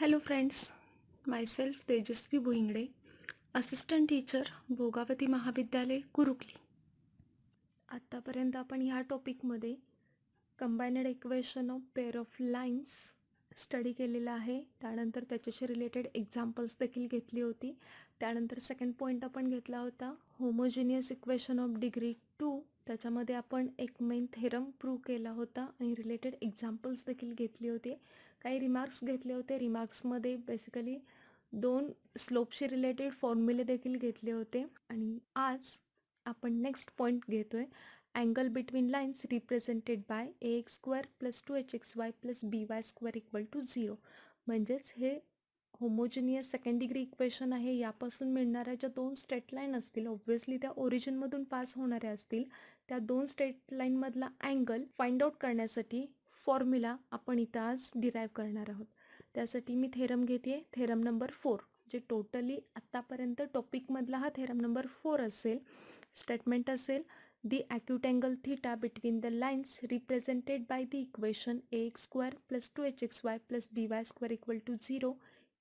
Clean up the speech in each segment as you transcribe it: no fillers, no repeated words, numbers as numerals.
Hello friends, myself Tejaswi Bhuingade, assistant teacher, Bhogawati महाविद्यालय, कुरुकली. आत्तापर्यंत आपण ह्या टॉपिकमध्ये combined equation of pair of lines study केलेला आहे. त्यानंतर त्याच्याशी रिलेटेड एक्झाम्पल्स देखील घेतली होती. त्यानंतर सेकंड पॉईंट आपण घेतला होता होमोजिनियस इक्वेशन ऑफ डिग्री 2. त्याच्यामध्ये आपण एक मेन थेरम प्रूव्ह केला होता आणि रिलेटेड एक्झाम्पल्स देखील घेतली होती. काही रिमार्क्स घेतले होते. रिमार्क्समध्ये बेसिकली 2 स्लोपशी रिलेटेड फॉर्म्युले देखील घेतले होते. आणि आज आपण नेक्स्ट पॉईंट घेतोय, angle between lines represented by ax² + 2hxy + by² = 0. म्हणजेच हे होमोजिनियस सेकंड डिग्री इक्वेशन आहे. यापासून मिळणाऱ्या ज्या 2 स्ट्रेट लाईन असतील, ऑब्व्हियसली त्या ओरिजिनमधून पास होणाऱ्या असतील, त्या 2 स्ट्रेट लाईनमधला अँगल फाइंड आउट करण्यासाठी फॉर्म्युला आपण इथं आज डिराईव्ह करणार आहोत. त्यासाठी मी थेरम घेते, थेरम नंबर 4, जे टोटली आत्तापर्यंत टॉपिकमधला हा थेरम नंबर 4 असेल. स्टेटमेंट असेल, the acute angle theta between the lines represented by the equation ax² + 2hxy + by² = 0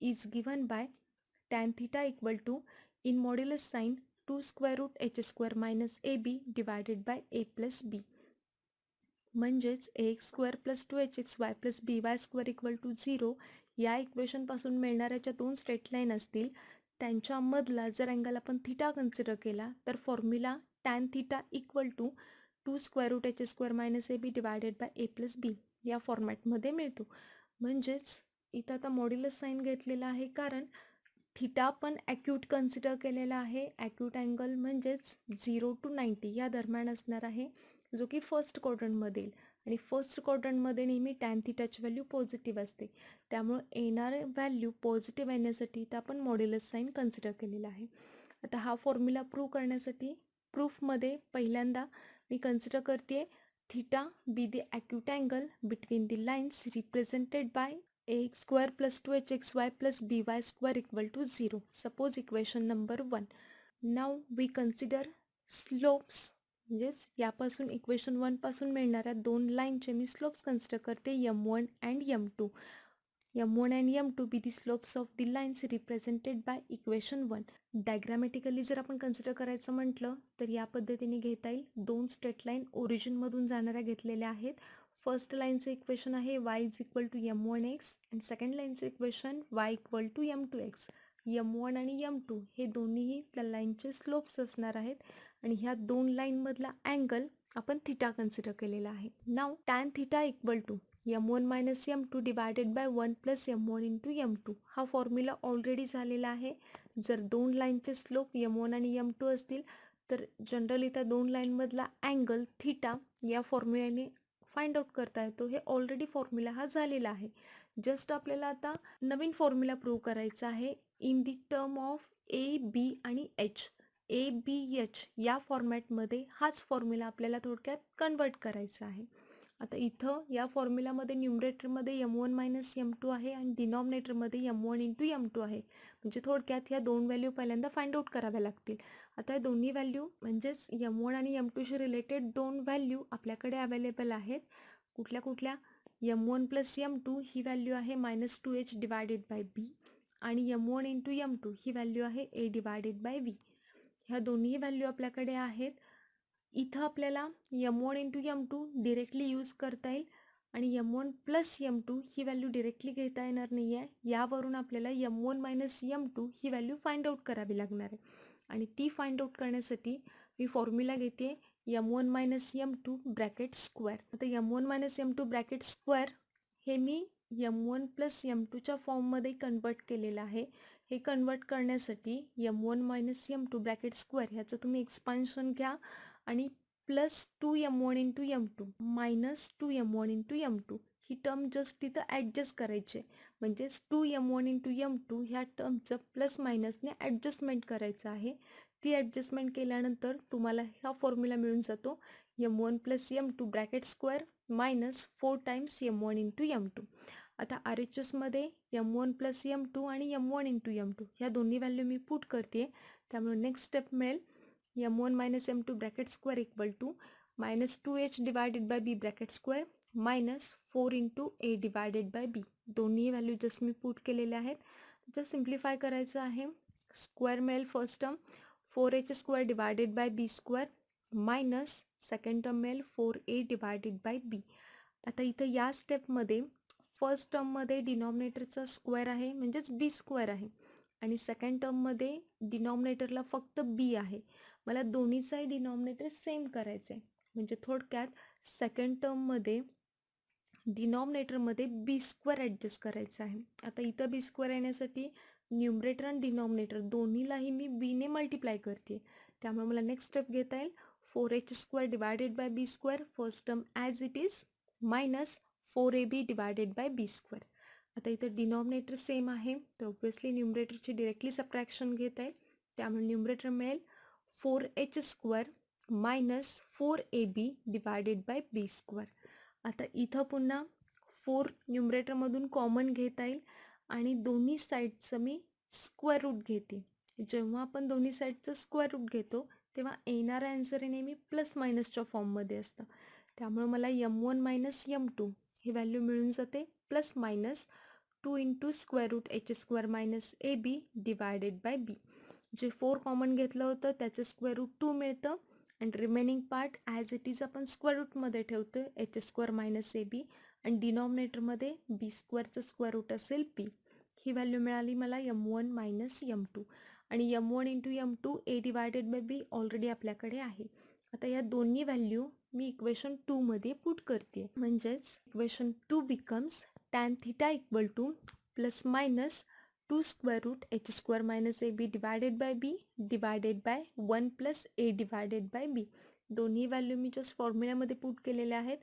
is given by tan theta = in modulus sin 2√h² - ab divided by a + b. म्हणजेच ax² + 2hxy + by² = 0 या इक्वेशनपासून मिळणाऱ्या ज्या 2 straight line असतील, त्यांच्यामधला जर angle आपण theta consider केला तर formula tan theta = 2√h² - ab divided by a + b या फॉर्मॅटमध्ये मिळतो. म्हणजेच इथं आता मॉड्युलस साईन घेतलेला आहे, कारण थिटा पण ॲक्यूट कन्सिडर केलेला आहे. ॲक्यूट अँगल म्हणजेच 0 to 90 या दरम्यान असणार आहे, जो की फर्स्ट क्वाड्रंटमध्ये येईल. आणि फर्स्ट क्वाड्रंटमध्ये नेहमी टॅन थिटाची व्हॅल्यू पॉझिटिव्ह असते. त्यामुळं येणारे व्हॅल्यू पॉझिटिव्ह येण्यासाठी तर आपण मॉड्युलस साईन कन्सिडर केलेला आहे. आता हा फॉर्म्युला प्रूव्ह करण्यासाठी प्रूफमध्ये पहिल्यांदा मी कन्सिडर करते theta be the acute angle between the lines represented by ax² + 2hxy + by² = 0. Suppose equation number 1. Now we consider slopes, म्हणजेच यापासून इक्वेशन 1 पासून मिळणाऱ्या 2 लाईनचे मी स्लोप्स कन्सिडर करते, m1 and m2. m1 and m2 be the slopes of the lines represented by equation 1. Diagrammatically जर आपण consider करायचं म्हटलं तर या पद्धतीने घेता येईल. 2 स्ट्रेट लाईन ओरिजिनमधून जाणाऱ्या घेतलेल्या आहेत. फर्स्ट लाईनचं इक्वेशन आहे y = m1x आणि second लाईनचं equation y = m2x. m1 आणि m2 हे दोन्हीही त्या लाईनचे स्लोप्स असणार आहेत आणि ह्या 2 लाईनमधला अँगल आपण थिटा कन्सिडर केलेला आहे. नाव tan theta = m1 - m2 divided by 1 + m1 × m2 हा फॉर्म्युला ऑलरेडी झालेला आहे. जर 2 लाईनचे स्लोप m1 आणि m2 असतील तर जनरली त्या 2 लाईनमधला अँगल थिटा या फॉर्म्युल्याने फाइंड आउट करता येतो. हे ऑलरेडी फॉर्म्युला हा झालेला आहे. जस्ट आपल्याला आता नवीन फॉर्म्युला प्रूव्ह करायचा आहे इन दी टर्म ऑफ ए, बी आणि एच. ए, बी, एच या फॉर्मॅटमध्ये हाच फॉर्म्युला आपल्याला थोडक्यात कन्वर्ट करायचा आहे. आता इथं या फॉर्म्युलामध्ये न्यूमरेटरमध्ये m1 - m2 आहे आणि डिनॉमिनेटरमध्ये m1 × m2 आहे. म्हणजे थोडक्यात ह्या 2 व्हॅल्यू पहिल्यांदा फाइंड आउट कराव्या लागतील. आता या दोन्ही व्हॅल्यू म्हणजेच m1 आणि m2शी रिलेटेड 2 व्हॅल्यू आपल्याकडे अवेलेबल आहेत. कुठल्या कुठल्या? m1 + m2 ही व्हॅल्यू आहे -2h divided by b आणि m1 × m2 ही व्हॅल्यू आहे a divided by v. ह्या दोन्ही व्हॅल्यू आपल्याकडे आहेत. इथं आपल्याला m1 × m2 डिरेक्टली यूज करता येईल आणि m1 + m2 ही व्हॅल्यू डिरेक्टली घेता येणार नाही आहे. यावरून आपल्याला m1 - m2 ही व्हॅल्यू फाइंड आउट करावी लागणार आहे आणि ती फाइंड आउट करण्यासाठी मी फॉर्म्युला घेते m1 - m2 ब्रॅकेट स्क्वेअर. आता m1 - m2 ब्रॅकेट स्क्वेअर हे मी m1 + m2च्या फॉर्ममध्ये कन्वर्ट केलेलं आहे. हे कन्वर्ट करण्यासाठी m1 - m2 ब्रॅकेट स्क्वेअर ह्याचं तुम्ही एक्सपान्शन घ्या आणि +2m1 × m2 -2m1 × m2 ही टर्म जस्ट तिथं ॲडजस्ट करायचे. म्हणजेच 2m1 × m2 ह्या टर्मचं प्लस मायनसने ॲडजस्टमेंट करायचं आहे. ती ॲडजस्टमेंट केल्यानंतर तुम्हाला हा फॉर्म्युला मिळून जातो m1 + m2 bracket square -4 times m1 × m2. आता RHSमध्ये m1 + m2 आणि m1 × m2 ह्या दोन्ही व्हॅल्यू मी पुट करते. त्यामुळे नेक्स्ट स्टेप मिळेल m1 - m2 bracket square = -2h divided by b bracket square -4 × a divided by b. दोन्ही व्हॅल्यू जस्ट मी पुट केलेल्या आहेत. जस्ट सिम्प्लिफाय करायचं आहे. स्क्वेअर मिळेल first term 4h² divided by b square minus second term मिळेल 4a divided by बी. आता इथं या स्टेपमध्ये फर्स्ट टर्ममध्ये डिनॉमिनेटरचा स्क्वेअर आहे म्हणजेच बी स्क्वेअर आहे आणि सेकंड टर्ममध्ये डिनॉमिनेटरला फक्त बी आहे. मला दोन्हीचाही डिनॉमिनेटर सेम करायचं आहे. म्हणजे थोडक्यात सेकंड टर्ममध्ये डिनॉमिनेटरमध्ये बी स्क्वेअर ॲडजस्ट करायचं आहे. आता इथं बी स्क्वेअर येण्यासाठी न्यूमरेटर आणि डिनॉमिनेटर दोन्हीलाही मी बीने मल्टिप्लाय करते. त्यामुळे मला नेक्स्ट स्टेप घेता येईल 4h² divided by b square first term as it is minus 4ab divided by b square. आता इथं डिनॉमिनेटर सेम आहे तर ऑब्व्हियसली न्यूमरेटरची डिरेक्टली सबट्रॅक्शन घेता येईल. त्यामुळे न्यूमरेटर मिळेल 4h² minus 4ab divided by b square. आता इथं पुन्हा 4 न्यूमरेटरमधून कॉमन घेता येईल आणि दोन्ही साईडचं मी स्क्वेअर रूट घेते. जेव्हा आपण दोन्ही साईडचं स्क्वेअर रूट घेतो तेव्हा येणारा आन्सर हे नेहमी प्लस मायनसच्या फॉर्ममध्ये असतं. त्यामुळे मला m1 मायनस m2 ही व्हॅल्यू मिळून जाते plus minus 2 into square root h² minus ab divided by B. जे 4 कॉमन घेतलं होतं त्याचं स्क्वेअर रूट 2 मिळतं आणि remaining part as it is आपण स्क्वेअर रूटमध्ये ठेवतो h² मायनस ab आणि डिनॉमिनेटरमध्ये बी स्क्वेअरचं स्क्वेअर रूट असेल पी. ही व्हॅल्यू मिळाली मला m1 मायनस m2 आणि m1 into m2 a divided by b already आपल्याकडे आहे. आता या दोन्ही व्हॅल्यू मी इक्वेशन 2 मध्ये पुट करते. म्हणजेच equation 2 becomes tan θ equal to plus minus 2 square root h² minus ab divided by B divided by 1 plus a divided by B. दोन्ही value मी जस्ट फॉर्म्युल्यामध्ये पुट केलेल्या आहेत.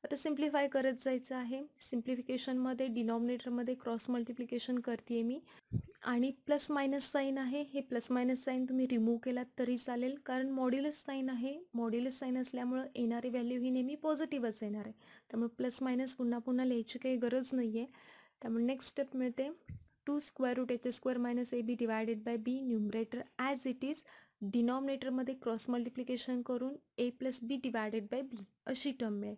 आता सिम्प्लिफाय करत जायचं आहे. सिम्प्लिफिकेशनमध्ये डिनॉमिनेटरमध्ये क्रॉस मल्टिप्लिकेशन करते मी आणि प्लस मायनस साईन आहे. हे प्लस मायनस साईन तुम्ही रिमूव्ह केलात तरी चालेल कारण मॉड्युलस साईन आहे. मॉड्युलस साईन असल्यामुळं येणारी व्हॅल्यू ही नेहमी पॉझिटिव्हच येणार आहे. त्यामुळे प्लस मायनस पुन्हा पुन्हा लिहायची काही गरज नाही आहे. त्यामुळे नेक्स्ट स्टेप मिळते 2 square root h² minus ab divided by B numerator as it is डिनॉमिनेटरमध्ये क्रॉस मल्टिप्लिकेशन करून a plus B divided by B अशी टर्म मिळेल.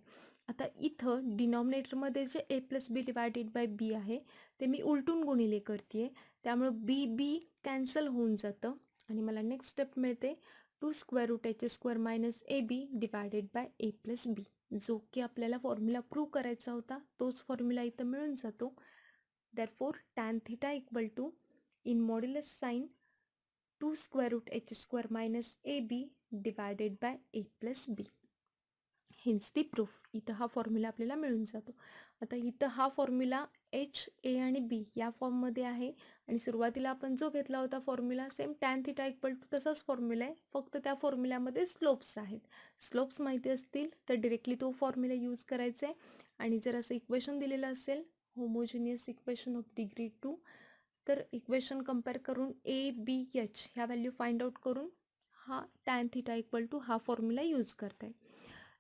आता इथं डिनॉमिनेटरमध्ये जे a plus B divided by B आहे ते मी उलटून गुणिले करते त्यामुळं बी बी कॅन्सल होऊन जातं आणि मला नेक्स्ट स्टेप मिळते 2 square root h² minus ab divided by a plus B. जो की आपल्याला फॉर्म्युला प्रूव्ह करायचा होता तोच फॉर्म्युला इथं मिळून जातो. Therefore tan θ equal to in modulus sin 2 square root h² minus ab divided by a plus b. Hence the proof. इथं हा फॉर्म्युला आपल्याला मिळून जातो. आता इथं हा फॉर्म्युला h, a आणि b या फॉर्ममध्ये आहे आणि सुरुवातीला आपण जो घेतला होता formula same tan θ equal to तसाच फॉर्म्युला आहे. फक्त त्या फॉर्म्युल्यामध्ये स्लोप्स आहेत. स्लोप्स माहिती असतील तर डिरेक्टली तो फॉर्म्युला यूज करायचा आहे आणि जर असं इक्वेशन दिलेलं असेल होमोजिनियस इक्वेशन ऑफ डिग्री 2 तर इक्वेशन कंपेअर करून ए बी एच ह्या व्हॅल्यू फाइंड आउट करून हा tan θ इक्वल टू हा फॉर्म्युला यूज करता आहे.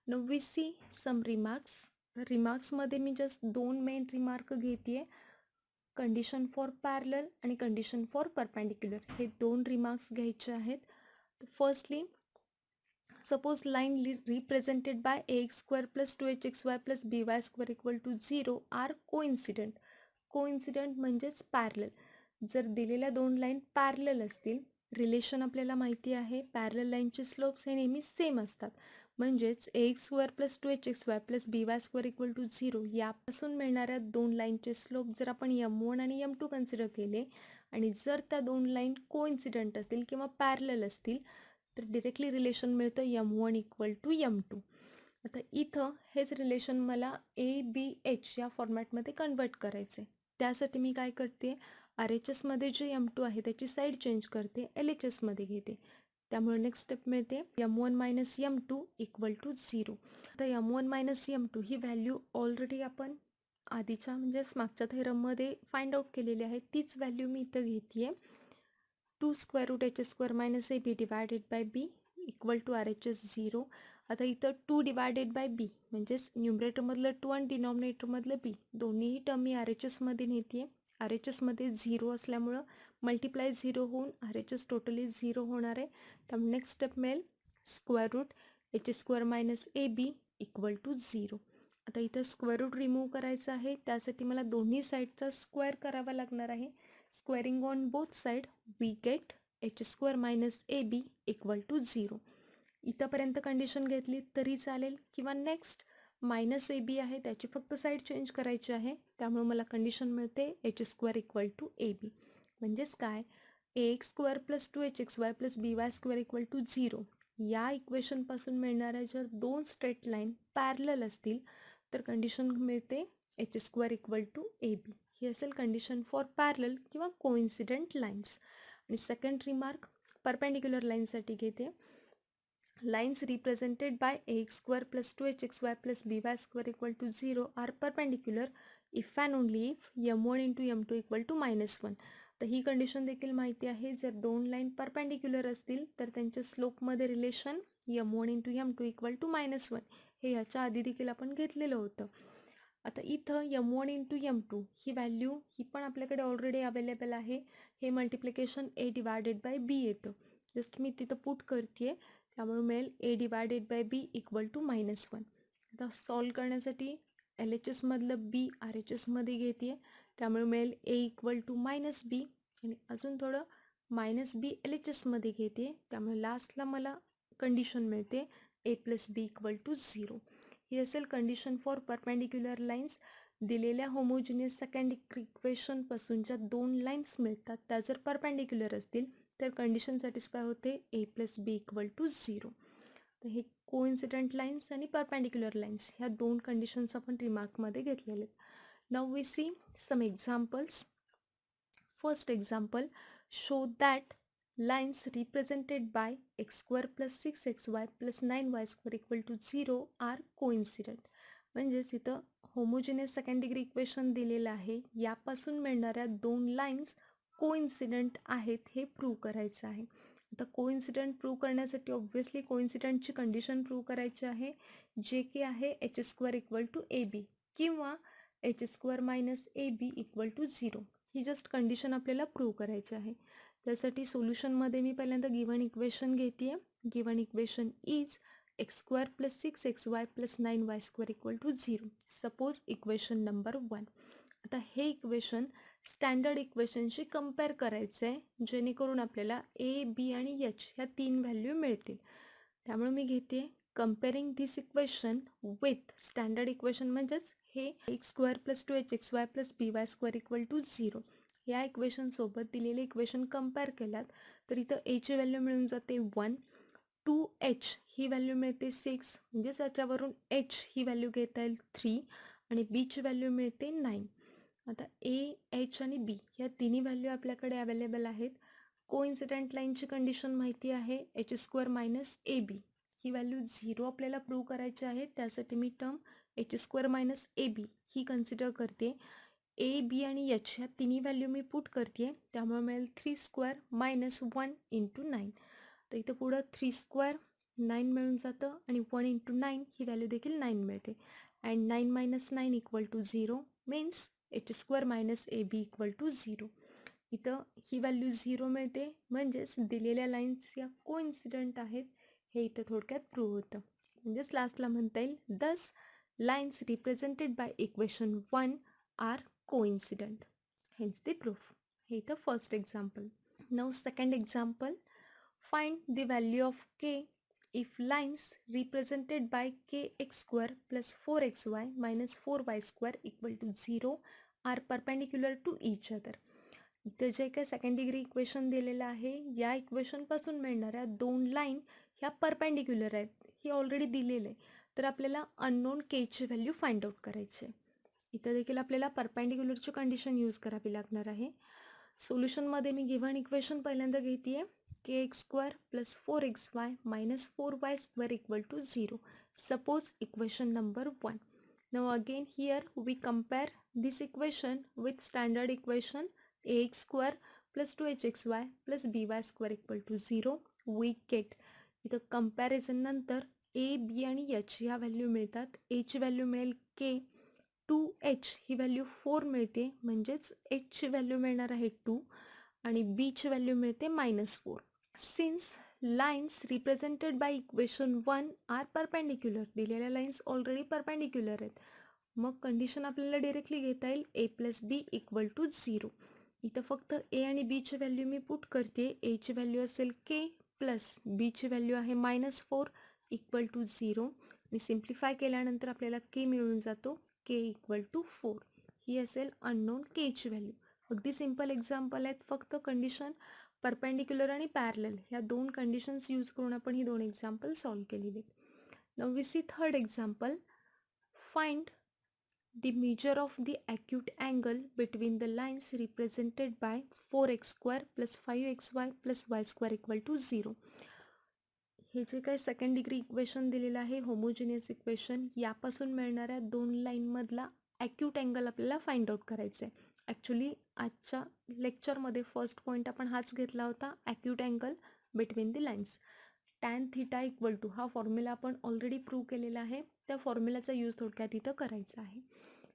Now we see some remarks. रिमार्क्समध्ये मी जस्ट 2 मेन रिमार्क घेते आहे. कंडिशन फॉर पॅरलल आणि कंडिशन फॉर परपेंडिक्युलर हे 2 रिमार्क्स घ्यायचे आहेत. Firstly suppose line represented by ax² plus 2hxy plus by² equal to 0 are coincident. Coincident म्हणजेच पॅरलल. जर दिलेल्या दोन लाईन पॅरलल असतील रिलेशन आपल्याला माहिती आहे पॅरलल लाईनचे स्लोप्स हे नेहमी सेम असतात. म्हणजेच ax² plus 2hxy plus by² equal to 0 यापासून मिळणाऱ्या दोन लाईनचे स्लोप जर आपण m1 आणि m2 कन्सिडर केले आणि जर त्या दोन लाईन कोइन्सिडंट असतील किंवा पॅरलल असतील तर डिरेक्टली रिलेशन मिळतं m1 इक्वल टू m2. आता इथं हेच रिलेशन मला ABH या फॉर्मॅटमध्ये कन्वर्ट करायचे. त्यासाठी मी काय करते RHSमध्ये जे m2 आहे त्याची साईड चेंज करते LHSमध्ये घेते. त्यामुळे नेक्स्ट स्टेप मिळते m1 minus m2 equal to 0. आता m1 मायनस m2 ही व्हॅल्यू ऑलरेडी आपण आधीच्या म्हणजेच मागच्या थेरममध्ये फाइंड आउट केलेली आहे. तीच व्हॅल्यू मी इथं घेते आहे 2 square root h² minus ab divided by b equal to RHS 0. आता इथं 2 डिवायडेड बाय बी म्हणजेच न्यूमरेटरमधलं 2 आणि डिनॉमिनेटरमधलं बी दोन्हीही टर्म मी RHSमध्ये नेते आहे. RHSमध्ये 0 असल्यामुळं मल्टिप्लाय 0 होऊन RHS टोटली 0 होणार आहे. त्यामुळे नेक्स्ट स्टेप मिळेल square root h² minus ab equal to 0. आता इथं स्क्वेअर रूट रिमूव्ह करायचं आहे, त्यासाठी मला दोन्ही साईडचा स्क्वेअर करावा लागणार आहे. Squaring on both side we get h² minus AB equal to 0. इथंपर्यंत कंडिशन घेतली तरी चालेल, किंवा नेक्स्ट मायनस AB आहे, त्याची फक्त साईड चेंज करायची आहे, त्यामुळे मला कंडिशन मिळते h² इक्वल टू AB. म्हणजेच काय, ax² plus 2hxy plus by² equal to 0 या इक्वेशनपासून मिळणाऱ्या जर दोन स्ट्रेट लाईन पॅरलल असतील तर कंडिशन मिळते h² इक्वल टू AB. ही असेल कंडिशन फॉर पॅरलल किंवा कोइन्सिडंट लाईन्स. आणि सेकंड रिमार्क परपेंडिक्युलर लाईनसाठी घेते. Lines represented by ax² plus 2hxy plus by² equal to 0 are perpendicular if and only if m1 into m2 equal to -1. तर ही condition देखील माहिती आहे, जर दोन लाईन परपेंडिक्युलर असतील तर त्यांच्या स्लोपमध्ये relation m1 into m2 equal to -1 हे ह्याच्या आधी देखील आपण घेतलेलं होतं. आता इथं m1 इंटू m2 ही व्हॅल्यू ही पण आपल्याकडे ऑलरेडी अवेलेबल आहे. हे multiplication a divided by b येतं. जस्ट मी तिथं पुट करते, त्यामुळे मिळेल a divided by b equal to -1. आता सॉल्व करण्यासाठी LHS मधलं b RHS मध्ये घेते, त्यामुळे मिळेल a इक्वल टू -b आणि अजून थोडं -b LHS मध्ये घेते, त्यामुळे लास्टला मला कंडिशन मिळते a plus b equal to 0. ही असेल कंडिशन फॉर परपेंडिक्युलर लाईन्स. दिलेल्या होमोजिनियस सेकंड इक्वेशनपासूनच्या दोन लाईन्स मिळतात, त्या जर परपेंडिक्युलर असतील तर कंडिशन सॅटिस्फाय होते a plus b equal to 0. तर हे कोइन्सिडंट लाईन्स आणि परपेंडिक्युलर लाईन्स ह्या दोन कंडिशन्स आपण रिमार्कमध्ये घेतलेले आहेत. Now we see some examples. First example, show that lines represented by x² plus 6xy plus 9y² equal to 0 are coincident. म्हणजेच इथं होमोजिनियस सेकंड डिग्री इक्वेशन दिलेलं आहे, यापासून मिळणाऱ्या दोन लाईन्स कोइन्सिडंट आहेत हे प्रूव्ह करायचं आहे. आता कोइन्सिडंट प्रूव्ह करण्यासाठी ऑब्व्हियसली कोइन्सिडंटची कंडिशन प्रूव्ह करायची आहे, जे की आहे h² इक्वल टू AB किंवा h² minus AB equal to 0. ही जस्ट कंडिशन आपल्याला प्रूव्ह करायची आहे. त्यासाठी सोल्युशनमध्ये मी पहिल्यांदा गिवन इक्वेशन घेते. Given equation is x² plus 6xy plus 9y² equal to 0. Suppose equation number 1. आता हे इक्वेशन स्टँडर्ड इक्वेशनशी कम्पेअर करायचं आहे, जेणेकरून आपल्याला a, b आणि h ह्या तीन व्हॅल्यू मिळतील. त्यामुळे मी घेते comparing this equation with standard equation, म्हणजेच हे x² plus 2hxy plus by² equal to 0 या इक्वेशनसोबत दिलेले इक्वेशन कंपेअर केलात तर इथं एची व्हॅल्यू मिळून जाते 1, 2h ही व्हॅल्यू मिळते 6, म्हणजेच याच्यावरून h ही व्हॅल्यू घेता येईल 3 आणि बीची व्हॅल्यू मिळते 9. आता a, h आणि b या तिन्ही व्हॅल्यू आपल्याकडे अवेलेबल आहेत. कोइन्सिडंट लाईनची कंडिशन माहिती आहे h² मायनस AB. ही व्हॅल्यू 0 आपल्याला प्रूव्ह करायची आहे, त्यासाठी मी टर्म h² मायनस AB ही कन्सिडर करते. a, b आणि h ह्या तिन्ही व्हॅल्यू मी पुट करते, त्यामुळे मिळेल 3² मायनस 1 इंटू 9. तर इथं पुढं 3² 9 मिळून जातं आणि 1 इंटू 9 ही व्हॅल्यू देखील 9 मिळते. And 9 minus 9 equal to 0 means h² minus AB equal to 0. इथं ही व्हॅल्यू 0 मिळते, म्हणजेच दिलेल्या लाईन्स या कोइन्सिडंट आहेत हे इथं थोडक्यात प्रूव्ह होतं. म्हणजेच लास्टला म्हणता येईल this lines represented by equation 1 are coincident, hence the proof. हे इथं first example. Now second example, find the value of k if lines represented by kx² plus 4xy minus 4y² equal to 0 are perpendicular to each other. इथं जे काही second degree equation दिलेलं आहे, या इक्वेशनपासून मिळणाऱ्या दोन लाईन ह्या परपेंडिक्युलर आहेत, ही ऑलरेडी दिलेलं आहे. तर आपल्याला अननोन केची व्हॅल्यू फाइंड आउट करायची आहे. इथं देखील आपल्याला परपेंडिक्युलरची कंडिशन यूज करावी लागणार आहे. सोल्युशनमध्ये मी गिव्हन इक्वेशन पहिल्यांदा घेते आहे kx² plus 4xy minus 4y² equal to 0. Suppose equation number 1. Now again here we compare this equation with standard equation ax² plus 2hxy plus by² equal to 0. We get इथं comparison नंतर a, b आणि h ह्या value मिळतात. aची value मिळेल k, 2h ही value 4 मिळते, म्हणजेच hची व्हॅल्यू मिळणार आहे 2 आणि बीची व्हॅल्यू मिळते -4. Since lines represented by equation 1 are perpendicular, दिलेल्या लाईन्स ऑलरेडी परपेंडिक्युलर आहेत, मग कंडिशन आपल्याला डायरेक्टली घेता येईल A plus B equal to 0. इथं फक्त ए आणि बीची व्हॅल्यू मी पुट करते. एची व्हॅल्यू असेल के प्लस बीची व्हॅल्यू आहे -4 इक्वल टू 0 आणि सिम्प्लिफाय केल्यानंतर आपल्याला के मिळून जातो के इक्वल टू 4. ही असेल अननोन केची व्हॅल्यू. अगदी सिम्पल एक्झाम्पल आहेत, फक्त कंडिशन परपेंडिक्युलर आणि पॅरलल ह्या दोन कंडिशन्स यूज करून आपण ही दोन एक्झाम्पल सॉल्व्ह केलेली आहेत. Now we see third example. Find the measure of the acute angle between the lines represented by 4x square plus 5xy plus y square equal to 0. हे जे काही सेकंड डिग्री इक्वेशन दिलेलं आहे homogeneous equation, यापासून मिळणाऱ्या दोन लाईनमधला acute angle आपल्याला find out करायचा आहे. ॲक्च्युली आजच्या लेक्चरमध्ये फर्स्ट पॉईंट आपण हाच घेतला होता, acute angle between the lines. Tan theta equal to हा फॉर्म्युला आपण ऑलरेडी प्रूव्ह केलेला आहे. त्या फॉर्म्युलाचा यूज थोडक्यात इथं करायचा आहे.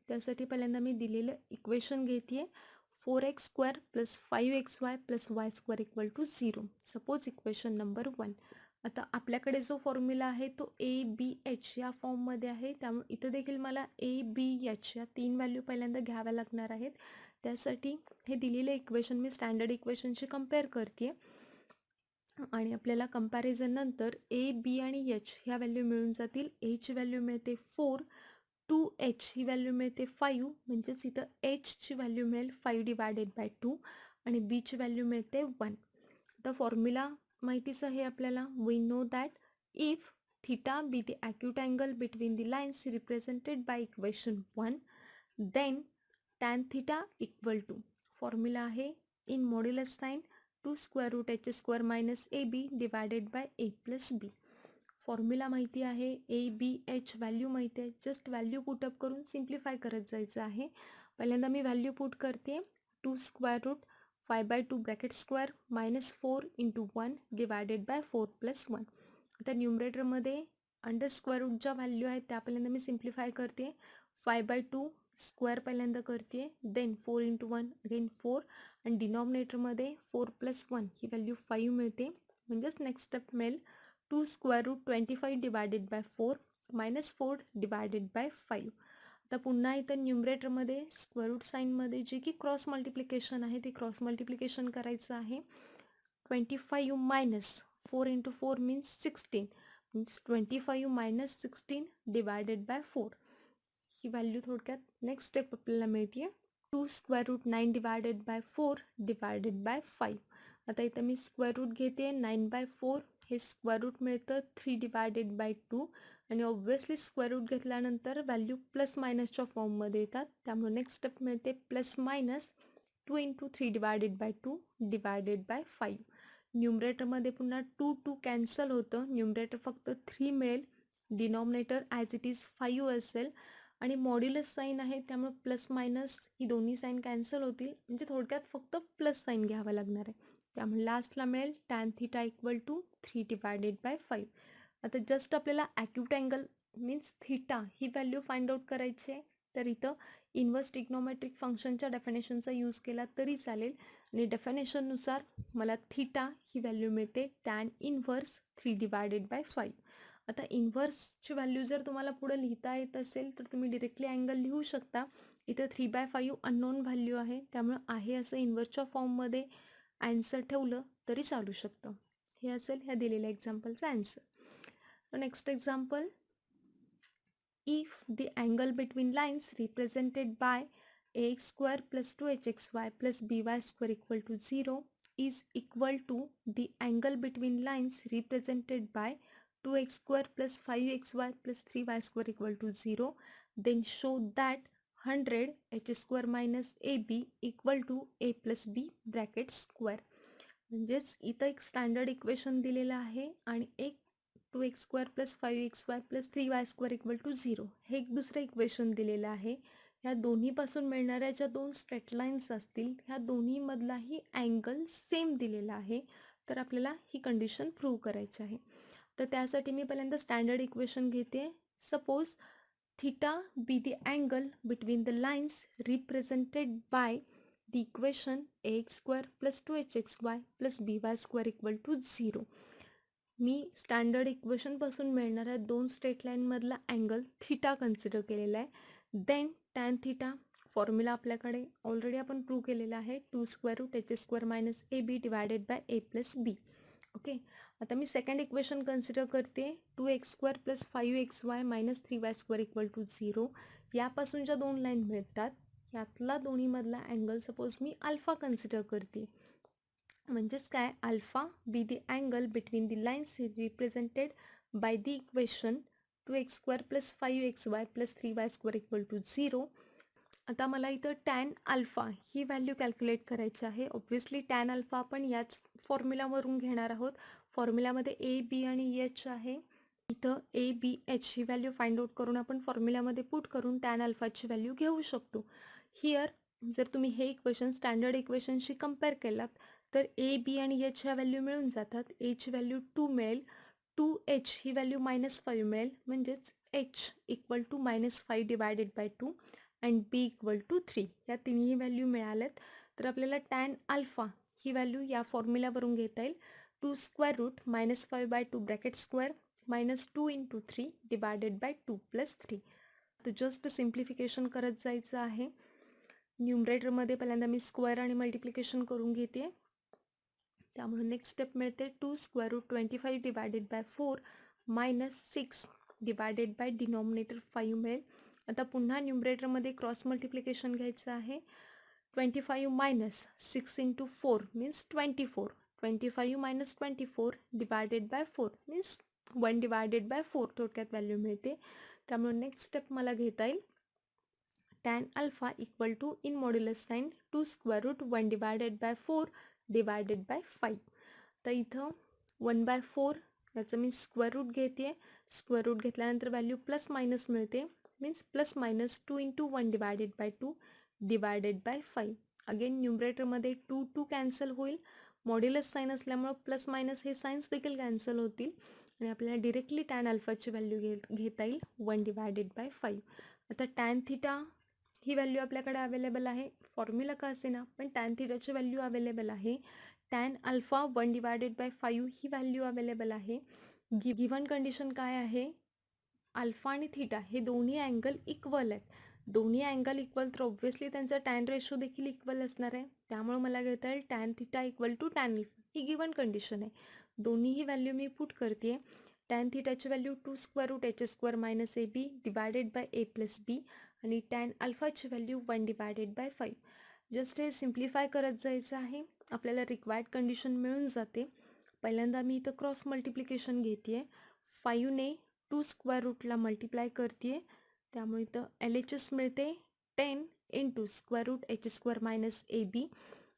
त्यासाठी पहिल्यांदा मी दिलेलं इक्वेशन घेते आहे 4x square plus 5xy plus y square equal to 0. Suppose equation number 1. आता आपल्याकडे जो फॉर्म्युला आहे तो ए बी एच या फॉर्ममध्ये आहे, त्यामुळे इथं देखील मला ए बी एच या तीन व्हॅल्यू पहिल्यांदा घ्याव्या लागणार आहेत. त्यासाठी हे दिलेलं इक्वेशन मी स्टँडर्ड इक्वेशनशी कम्पेअर करते आणि आपल्याला कंपॅरिझन नंतर ए बी आणि एच ह्या व्हॅल्यू मिळून जातील. एची व्हॅल्यू मिळते 4, 2h ही व्हॅल्यू मिळते 5, म्हणजेच इथं hची व्हॅल्यू मिळेल 5 डिवायडेड बाय 2 आणि बीची व्हॅल्यू मिळते 1. तर फॉर्म्युला माहितीच आहे आपल्याला. We know that if theta be the acute angle between the lines represented by equation 1 then tan theta equal to formula आहे in modulus sign 2 square root H square minus A B divided by A plus B. Formula माहिती आहे, A B H value माहिती आहे, just value put up करून simplify करत जायचं आहे. पहिल्यांदा मी व्हॅल्यू पुट करते 2 square root 5/2 bracket square -4 into 1 divided by 4 plus 1. आता न्यूमरेटरमध्ये अंडर स्क्वेअर रूट ज्या व्हॅल्यू आहेत त्या पहिल्यांदा मी सिम्प्लिफाय करते. 5/2 स्क्वेअर पहिल्यांदा करते, देन 4 इंटू 1 अगेन 4 आणि डिनॉमिनेटरमध्ये 4 प्लस 1 ही व्हॅल्यू 5 मिळते. म्हणजेच नेक्स्ट स्टेप मिळेल 2 square root 25 divided by 4 -4 divided by 5. आता पुन्हा इथं न्यूमरेटरमध्ये स्क्वेअर रूट साईनमध्ये जे की क्रॉस मल्टिप्लिकेशन आहे ते क्रॉस मल्टिप्लिकेशन करायचं आहे. 25 minus 4 into 4 means 16 means 25 minus 16 divided by 4. ही व्हॅल्यू थोडक्यात नेक्स्ट स्टेप आपल्याला मिळते 2 square root 9 divided by 4 divided by 5. आता इथं मी स्क्वेअर रूट घेते 9/4, हे स्क्वेअर रूट मिळतं 3 डिवायडेड बाय 2 आणि ऑब्व्हियसली स्क्वेअर रूट घेतल्यानंतर व्हॅल्यू प्लस मायनसच्या फॉर्ममध्ये येतात, त्यामुळे नेक्स्ट स्टेप मिळते plus minus 2 into 3 divided by 2 divided by 5. न्यूमरेटरमध्ये पुन्हा 2 कॅन्सल होतं, न्यूमरेटर फक्त 3 मिळेल, डिनॉमिनेटर ॲज इट इज 5 असेल आणि मॉड्युलस साईन आहे त्यामुळे प्लस मायनस ही दोन्ही साईन कॅन्सल होतील, म्हणजे थोडक्यात फक्त प्लस साईन घ्यावं लागणार आहे. त्यामुळे लास्टला मिळेल tan theta equal to 3 divided by 5. आता जस्ट आपल्याला ॲक्यूट अँगल मीन्स थिटा ही व्हॅल्यू फाइंड आउट करायची आहे, तर इथं इन्व्हर्स ट्रिग्नोमेट्रिक फंक्शनच्या डेफिनेशनचा यूज केला तरी चालेल आणि डेफिनेशननुसार मला थिटा ही व्हॅल्यू मिळते टॅन इन्व्हर्स 3 डिवायडेड बाय 5. आता इन्व्हर्सची व्हॅल्यू जर तुम्हाला पुढे लिहिता येत असेल तर तुम्ही डिरेक्टली अँगल लिहू शकता. इथं 3/5 अननोन व्हॅल्यू आहे, त्यामुळे आहे असं इन्व्हर्सच्या फॉर्ममध्ये ॲन्सर ठेवलं तरी चालू शकतं. हे असेल ह्या दिलेल्या एक्झाम्पलचा answer. Next example. If the angle between lines represented by ax square plus 2hxy plus by square equal to 0 is equal to the angle between lines represented by 2x square plus 5xy plus 3y square equal to 0, then show that 100 h square minus ab equal to a plus b bracket square. म्हणजेच इथं एक standard equation दिलेलं आहे आणि एक 2x square plus 5xy plus 3y square equal to 0 हे एक दुसरं इक्वेशन दिलेलं आहे. ह्या दोन्हीपासून मिळणाऱ्या ज्या दोन स्ट्रेट लाईन्स असतील ह्या दोन्हीमधलाही अँगल सेम दिलेला आहे, तर आपल्याला ही कंडिशन प्रूव्ह करायची आहे. तर त्यासाठी मी पहिल्यांदा स्टँडर्ड इक्वेशन घेते. Suppose theta be the angle between the lines represented by the equation ax square plus 2hxy plus by square equal to 0. मी स्टँडर्ड इक्वेशनपासून मिळणाऱ्या दोन स्ट्रेट लाईनमधला अँगल थिटा कन्सिडर केलेला आहे. देन टॅन थिटा फॉर्म्युला आपल्याकडे already आपण prove केलेला आहे, 2√h² minus AB divided by A plus B. Okay, आता मी सेकंड इक्वेशन कन्सिडर करते, 2x² plus 5xy minus 3y² equal to 0. यापासून ज्या दोन लाईन मिळतात यातला दोन्हीमधला अँगल सपोज मी अल्फा कन्सिडर करते, म्हणजेच काय, alpha be the angle between the lines represented by the equation 2x² plus 5xy plus 3y² equal to 0. आता मला इथं टॅन अल्फा ही व्हॅल्यू कॅल्क्युलेट करायची आहे. ऑब्व्हियसली टॅन अल्फा आपण याच फॉर्म्युलावरून घेणार आहोत. फॉर्म्युलामध्ये ए बी आणि एच आहे. इथं ए बी एच ही व्हॅल्यू फाइंड आउट करून आपण फॉर्म्युलामध्ये पुट करून टॅन अल्फाची व्हॅल्यू घेऊ शकतो. हिअर जर तुम्ही हे इक्वेशन स्टँडर्ड इक्वेशनशी कम्पेअर केलात तर ए बी आणि एच ह्या व्हॅल्यू मिळून जातात. एची व्हॅल्यू 2 मिळेल, 2h ही व्हॅल्यू -5 मिळेल, म्हणजेच h equal to -5 divided by 2 and b equal to 3. या तिन्ही व्हॅल्यू मिळाल्यात तर आपल्याला टॅन अल्फा ही व्हॅल्यू या फॉर्म्युलावरून घेता येईल. 2√, -5/2 bracket square -2 × 3 divided by 2 plus 3. तर जस्ट सिम्प्लिफिकेशन करत जायचं आहे. न्यूमरेटरमध्ये पहिल्यांदा मी स्क्वेअर आणि मल्टिप्लिकेशन करून घेते. त्यामुळे नेक्स्ट स्टेप मिळते 2√25 divided by 4 -6 divided by denominator 5 मिळेल. आता पुन्हा न्यूमरेटरमध्ये क्रॉस मल्टिप्लिकेशन घ्यायचं आहे. 25 minus 6 × 4 means 24. 25 minus 24 divided by 4 means 1 divided by 4 थोडक्यात व्हॅल्यू मिळते. त्यामुळे नेक्स्ट स्टेप मला घेता येईल tan alpha equal to in modulus sign 2√1 divided by 4 divided by 5. तर इथं 1/4 याचं मी स्क्वेअर रूट घेते. स्क्वेअर रूट घेतल्यानंतर व्हॅल्यू प्लस मायनस मिळते, means +-2 × 1 divided by 2 divided by 5. Again न्यूमरेटरमध्ये 2 कॅन्सल होईल. मॉड्युलस साईन असल्यामुळं प्लस मायनस हे साईन्स देखील कॅन्सल होतील आणि आपल्याला डिरेक्टली टॅन अल्फाची व्हॅल्यू घेता येईल 1 डिवायडेड बाय 5. आता टॅन थिटा ही व्हॅल्यू आपल्याकडे अवेलेबल आहे. फॉर्म्युला का असे ना, पण टॅन थिटाची व्हॅल्यू अवेलेबल आहे. टॅन अल्फा 1 डिवायडेड बाय 5 ही व्हॅल्यू अवेलेबल आहे. गिव्हन कंडिशन काय आहे, अल्फा आणि थिटा हे दोन्ही अँगल इक्वल आहेत. दोन्ही अँगल इक्वल तर ऑब्व्हियसली त्यांचा टॅन रेशो देखील इक्वल असणार आहे. त्यामुळे मला घेता येईल tan theta equal to tan alpha. ही गिव्हन कंडिशन आहे. दोन्हीही व्हॅल्यू मी पुट करते. टॅन थिटाची value 2√h² minus AB divided by A plus B आणि टॅन अल्फाची व्हॅल्यू 1 डिवायडेड बाय 5. जस्ट हे सिम्प्लिफाय करत जायचं आहे. आपल्याला रिक्वायर्ड कंडिशन मिळून जाते. पहिल्यांदा मी इथं क्रॉस मल्टिप्लिकेशन घेते. 5ने 2 स्क्वेअर रूटला मल्टिप्लाय करते. त्यामुळे इथं LHS मिळते 10 × √h² मायनस AB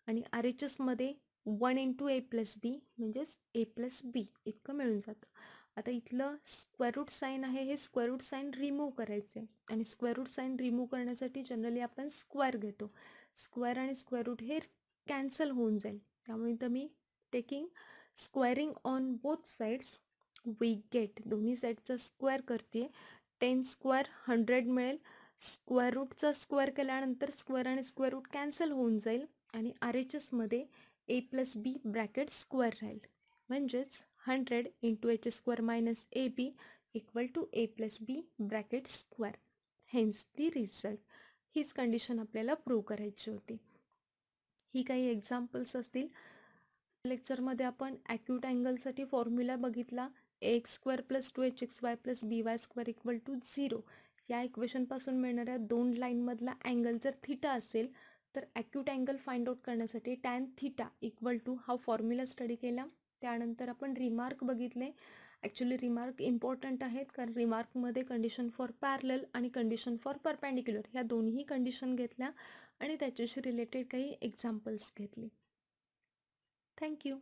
आणि RHSमध्ये 1 × A प्लस बी म्हणजेच A प्लस बी इतकं मिळून जातं. आता इथलं स्क्वेअर रूट साईन आहे, हे स्क्वेअर रूट साईन रिमूव्ह करायचे आणि स्क्वेअर रूट साईन रिमूव्ह करण्यासाठी जनरली आपण स्क्वेअर घेतो. स्क्वेअर आणि स्क्वेअर रूट हे कॅन्सल होऊन जाईल. त्यामुळे इथं मी taking squaring on both sides we get, दोन्ही साईडचा स्क्वेअर करते. 10 स्क्वेअर 100 मिळेल. स्क्वेअर रूटचा स्क्वेअर केल्यानंतर स्क्वेअर आणि स्क्वेअर रूट कॅन्सल होऊन जाईल आणि RHSमध्ये A plus B bracket square राहील, म्हणजेच 100 × h² minus AB equal to A plus B bracket square. Hence the result. हीच कंडिशन आपल्याला प्रूव्ह करायची होती. ही काही एक्झाम्पल्स असतील. लेक्चरमध्ये आपण ॲक्यूट अँगलसाठी फॉर्म्युला बघितला, ax² plus 2hxy plus by² equal to 0. या इक्वेशनपासून मिळणाऱ्या दोन लाईनमधला अँगल जर थिटा असेल तर ॲक्यूट अँगल फाइंड आउट करण्यासाठी टॅन थिटा इक्वल टू हा फॉर्म्युला स्टडी केला. त्यानंतर आपण रिमार्क बघितले. ॲक्च्युली रिमार्क इम्पॉर्टंट आहेत, कारण रिमार्कमध्ये कंडिशन फॉर पॅरलल आणि कंडिशन फॉर परपॅन्डिक्युलर ह्या दोन्ही कंडिशन घेतल्या आणि त्याच्याशी रिलेटेड काही एक्झाम्पल्स घेतली. थँक्यू.